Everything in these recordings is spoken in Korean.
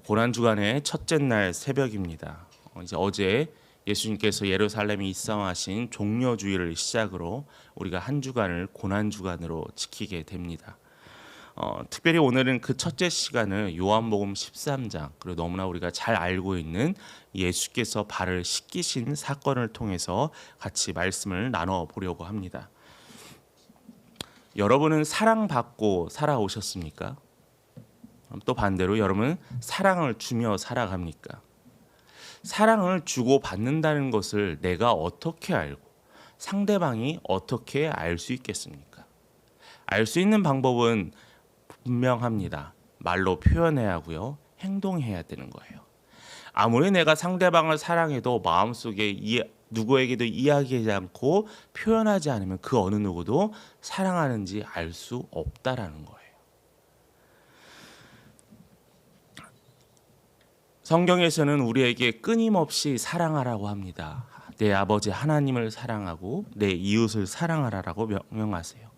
고난주간의 첫째 날 새벽입니다. 어제 예수님께서 예루살렘에 입성하신 종려주일을 시작으로 우리가 한 주간을 고난주간으로 지키게 됩니다. 특별히 오늘은 그 첫째 시간을 요한복음 13장, 그리고 너무나 우리가 잘 알고 있는 예수께서 발을 씻기신 사건을 통해서 같이 말씀을 나눠보려고 합니다. 여러분은 사랑받고 살아오셨습니까? 또 반대로 여러분은 사랑을 주며 살아갑니까? 사랑을 주고 받는다는 것을 내가 어떻게 알고 상대방이 어떻게 알 수 있겠습니까? 알 수 있는 방법은 분명합니다. 말로 표현해야 하고요. 행동해야 되는 거예요. 아무리 내가 상대방을 사랑해도 마음속에 누구에게도 이야기하지 않고 표현하지 않으면 그 어느 누구도 사랑하는지 알 수 없다라는 거예요. 성경에서는 우리에게 끊임없이 사랑하라고 합니다. 내 아버지 하나님을 사랑하고 내 이웃을 사랑하라고 명령하세요.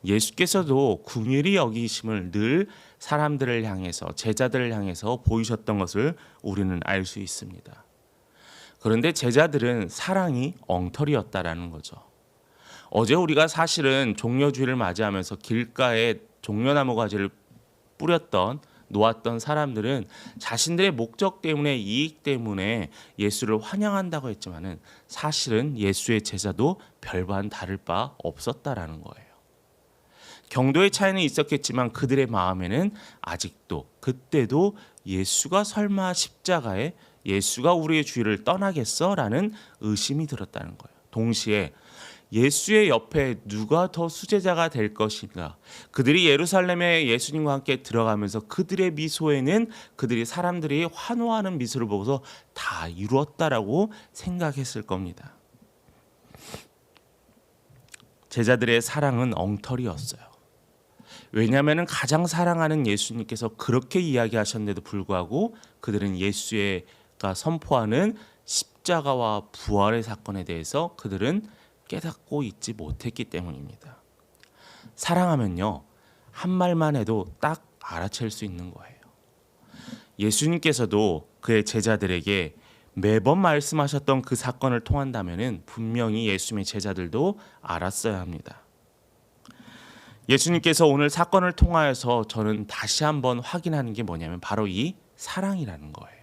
예수께서도 긍휼히 여기심을 늘 사람들을 향해서, 제자들을 향해서 보이셨던 것을 우리는 알 수 있습니다. 그런데 제자들은 사랑이 엉터리였다라는 거죠. 어제 우리가 사실은 종려주일을 맞이하면서 길가에 종려나무 가지를 놓았던 사람들은 자신들의 목적 때문에, 이익 때문에 예수를 환영한다고 했지만은 사실은 예수의 제자도 별반 다를 바 없었다라는 거예요. 경도의 차이는 있었겠지만 그들의 마음에는 아직도, 그때도 예수가 설마 십자가에 예수가 우리의 주의를 떠나겠어? 라는 의심이 들었다는 거예요. 동시에 예수의 옆에 누가 더 수제자가 될 것인가? 그들이 예루살렘에 예수님과 함께 들어가면서 그들의 미소에는 그들이 사람들이 환호하는 미소를 보고서 다 이루었다라고 생각했을 겁니다. 제자들의 사랑은 엉터리였어요. 왜냐하면 가장 사랑하는 예수님께서 그렇게 이야기하셨는데도 불구하고 그들은 예수가 선포하는 십자가와 부활의 사건에 대해서 그들은 깨닫고 있지 못했기 때문입니다. 사랑하면요, 한 말만 해도 딱 알아챌 수 있는 거예요. 예수님께서도 그의 제자들에게 매번 말씀하셨던 그 사건을 통한다면 분명히 예수님의 제자들도 알았어야 합니다. 예수님께서 오늘 사건을 통하여서 저는 다시 한번 확인하는 게 뭐냐면 바로 이 사랑이라는 거예요.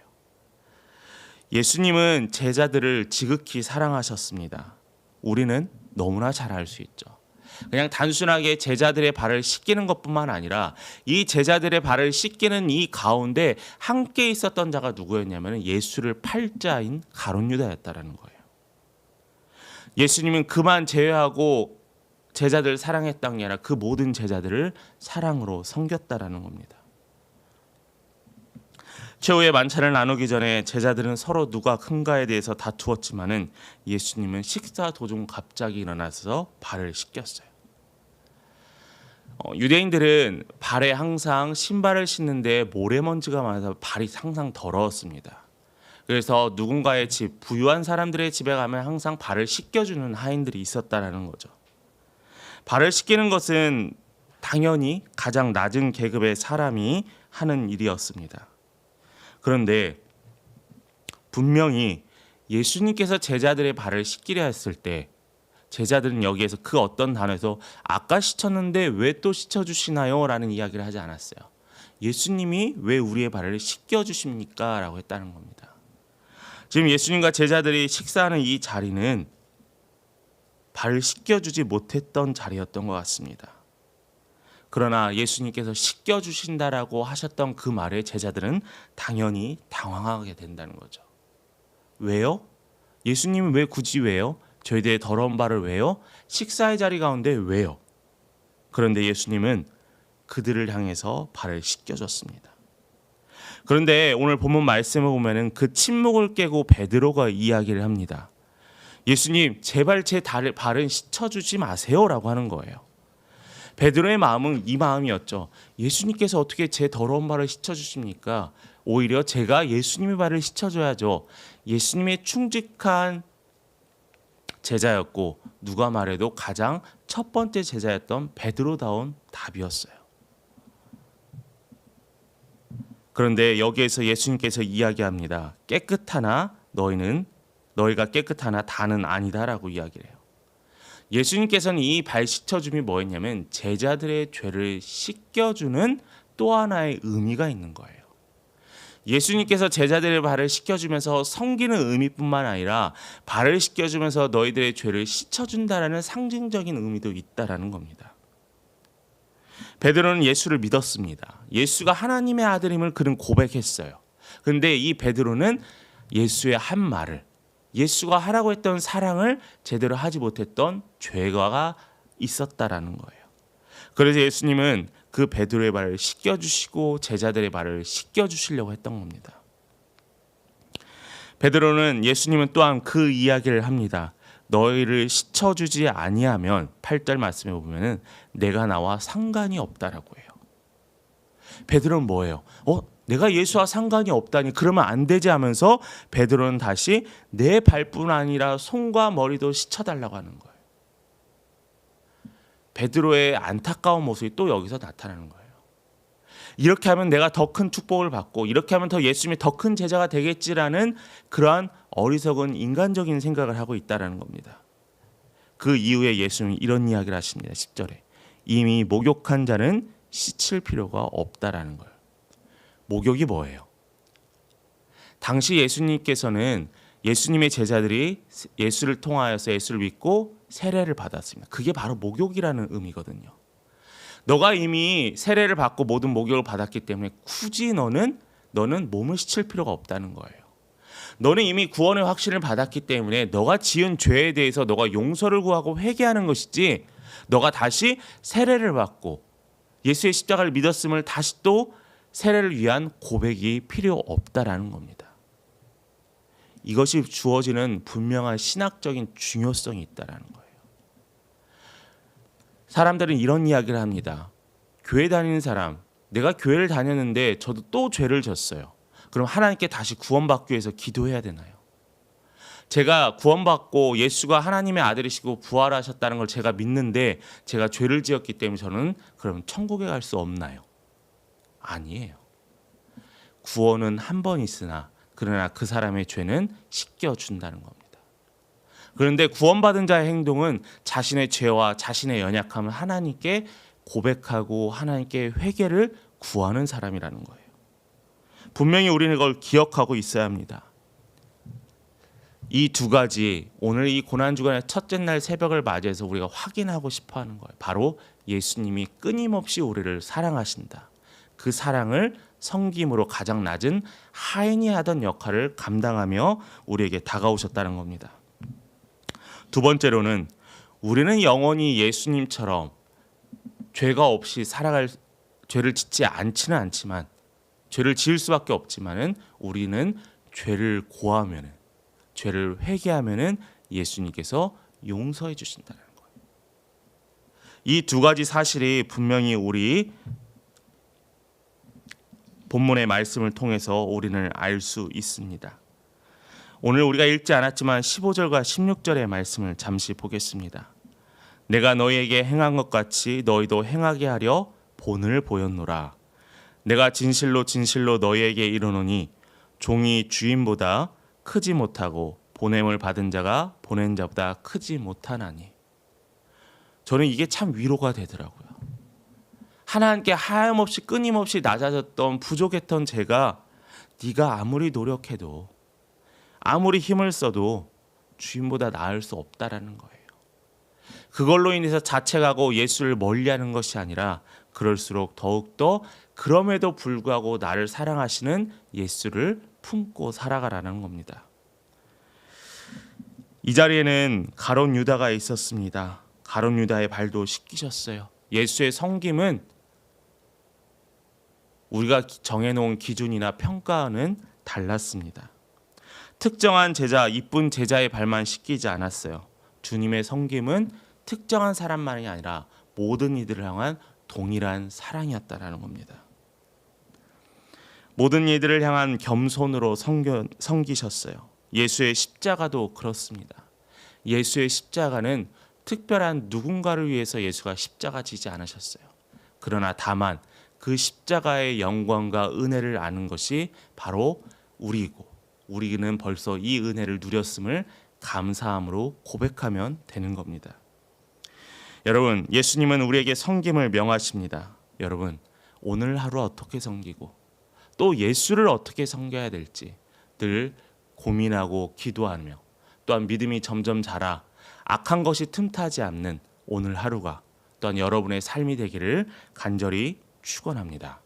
예수님은 제자들을 지극히 사랑하셨습니다. 우리는 너무나 잘 알 수 있죠. 그냥 단순하게 제자들의 발을 씻기는 것뿐만 아니라 이 제자들의 발을 씻기는 이 가운데 함께 있었던 자가 누구였냐면 예수를 팔자인 가룟 유다였다라는 거예요. 예수님은 그만 제외하고 제자들을 사랑했던 게 아니라 그 모든 제자들을 사랑으로 섬겼다라는 겁니다. 최후의 만찬을 나누기 전에 제자들은 서로 누가 큰가에 대해서 다투었지만은 예수님은 식사 도중 갑자기 일어나서 발을 씻겼어요. 유대인들은 발에 항상 신발을 신는데 모래먼지가 많아서 발이 항상 더러웠습니다. 그래서 누군가의 집, 부유한 사람들의 집에 가면 항상 발을 씻겨주는 하인들이 있었다라는 거죠. 발을 씻기는 것은 당연히 가장 낮은 계급의 사람이 하는 일이었습니다. 그런데 분명히 예수님께서 제자들의 발을 씻기려 했을 때 제자들은 여기에서 그 어떤 단어에서 아까 씻었는데 왜 또 씻어주시나요? 라는 이야기를 하지 않았어요. 예수님이 왜 우리의 발을 씻겨주십니까? 라고 했다는 겁니다. 지금 예수님과 제자들이 식사하는 이 자리는 발을 씻겨주지 못했던 자리였던 것 같습니다. 그러나 예수님께서 씻겨주신다라고 하셨던 그 말에 제자들은 당연히 당황하게 된다는 거죠. 왜요? 예수님은 왜 굳이 왜요? 저희들의 더러운 발을 왜요? 식사의 자리 가운데 왜요? 그런데 예수님은 그들을 향해서 발을 씻겨줬습니다. 그런데 오늘 본문 말씀을 보면은 그 침묵을 깨고 베드로가 이야기를 합니다. 예수님, 제발 제 발은 씻어주지 마세요라고 하는 거예요. 베드로의 마음은 이 마음이었죠. 예수님께서 어떻게 제 더러운 발을 씻어주십니까? 오히려 제가 예수님의 발을 씻어줘야죠. 예수님의 충직한 제자였고 누가 말해도 가장 첫 번째 제자였던 베드로다운 답이었어요. 그런데 여기에서 예수님께서 이야기합니다. 너희가 깨끗하나 다는 아니다라고 이야기를 해요. 예수님께서는 이 발 씻겨줌이 뭐였냐면 제자들의 죄를 씻겨주는 또 하나의 의미가 있는 거예요. 예수님께서 제자들의 발을 씻겨주면서 섬기는 의미뿐만 아니라 발을 씻겨주면서 너희들의 죄를 씻어준다라는 상징적인 의미도 있다라는 겁니다. 베드로는 예수를 믿었습니다. 예수가 하나님의 아들임을 그는 고백했어요. 그런데 이 베드로는 예수의 한 말을, 예수가 하라고 했던 사랑을 제대로 하지 못했던 죄가 있었다라는 거예요. 그래서 예수님은 그 베드로의 발을 씻겨주시고 제자들의 발을 씻겨주시려고 했던 겁니다. 베드로는 예수님은 또한 그 이야기를 합니다. 너희를 씻어주지 아니하면 8절 말씀에 보면은 내가 나와 상관이 없다라고 해요. 베드로는 뭐예요? 내가 예수와 상관이 없다니 그러면 안 되지 하면서 베드로는 다시 내 발뿐 아니라 손과 머리도 씻어달라고 하는 거예요. 베드로의 안타까운 모습이 또 여기서 나타나는 거예요. 이렇게 하면 내가 더 큰 축복을 받고 이렇게 하면 더 예수님이 더 큰 제자가 되겠지라는 그러한 어리석은 인간적인 생각을 하고 있다는 겁니다. 그 이후에 예수님이 이런 이야기를 하십니다. 10절에 이미 목욕한 자는 씻을 필요가 없다라는 거예요. 목욕이 뭐예요? 당시 예수님께서는 예수님의 제자들이 예수를 통하여서 예수를 믿고 세례를 받았습니다. 그게 바로 목욕이라는 의미거든요. 너가 이미 세례를 받고 모든 목욕을 받았기 때문에 굳이 너는 몸을 씻을 필요가 없다는 거예요. 너는 이미 구원의 확신을 받았기 때문에 너가 지은 죄에 대해서 너가 용서를 구하고 회개하는 것이지 너가 다시 세례를 받고 예수의 십자가를 믿었음을 다시 또 세례를 위한 고백이 필요 없다라는 겁니다. 이것이 주어지는 분명한 신학적인 중요성이 있다라는 거예요. 사람들은 이런 이야기를 합니다. 교회 다니는 사람, 내가 교회를 다녔는데 저도 또 죄를 졌어요. 그럼 하나님께 다시 구원받기 위해서 기도해야 되나요? 제가 구원받고 예수가 하나님의 아들이시고 부활하셨다는 걸 제가 믿는데 제가 죄를 지었기 때문에 저는 그럼 천국에 갈 수 없나요? 아니에요. 구원은 한 번 있으나 그러나 그 사람의 죄는 씻겨준다는 겁니다. 그런데 구원받은 자의 행동은 자신의 죄와 자신의 연약함을 하나님께 고백하고 하나님께 회개를 구하는 사람이라는 거예요. 분명히 우리는 이걸 기억하고 있어야 합니다. 이 두 가지 오늘 이 고난주간의 첫째 날 새벽을 맞이해서 우리가 확인하고 싶어하는 거예요. 바로 예수님이 끊임없이 우리를 사랑하신다. 그 사랑을 섬김으로 가장 낮은 하인이 하던 역할을 감당하며 우리에게 다가오셨다는 겁니다. 두 번째로는 우리는 영원히 예수님처럼 죄가 없이 살아갈 죄를 짓지 않지는 않지만 죄를 지을 수밖에 없지만은 우리는 죄를 고하면은 죄를 회개하면은 예수님께서 용서해 주신다는 거예요. 이 두 가지 사실이 분명히 우리 본문의 말씀을 통해서 우리는 알 수 있습니다. 오늘 우리가 읽지 않았지만 15절과 16절의 말씀을 잠시 보겠습니다. 내가 너희에게 행한 것 같이 너희도 행하게 하려 본을 보였노라. 내가 진실로 진실로 너희에게 이르노니 종이 주인보다 크지 못하고 보냄을 받은 자가 보낸 자보다 크지 못하나니. 저는 이게 참 위로가 되더라고요. 하나님께 하염없이 끊임없이 낮아졌던 부족했던 제가 네가 아무리 노력해도 아무리 힘을 써도 주인보다 나을 수 없다라는 거예요. 그걸로 인해서 자책하고 예수를 멀리하는 것이 아니라 그럴수록 더욱더 그럼에도 불구하고 나를 사랑하시는 예수를 품고 살아가라는 겁니다. 이 자리에는 가룟 유다가 있었습니다. 가룟 유다의 발도 씻기셨어요. 예수의 섬김은 우리가 정해놓은 기준이나 평가는 달랐습니다. 특정한 제자, 이쁜 제자의 발만 씻기지 않았어요. 주님의 섬김은 특정한 사람만이 아니라 모든 이들을 향한 동일한 사랑이었다라는 겁니다. 모든 이들을 향한 겸손으로 섬기셨어요. 예수의 십자가도 그렇습니다. 예수의 십자가는 특별한 누군가를 위해서 예수가 십자가 지지 않으셨어요. 그러나 다만 그 십자가의 영광과 은혜를 아는 것이 바로 우리이고, 우리는 벌써 이 은혜를 누렸음을 감사함으로 고백하면 되는 겁니다. 여러분, 예수님은 우리에게 섬김을 명하십니다. 여러분, 오늘 하루 어떻게 섬기고 또 예수를 어떻게 섬겨야 될지 늘 고민하고 기도하며, 또한 믿음이 점점 자라 악한 것이 틈타지 않는 오늘 하루가 또한 여러분의 삶이 되기를 간절히 축원합니다.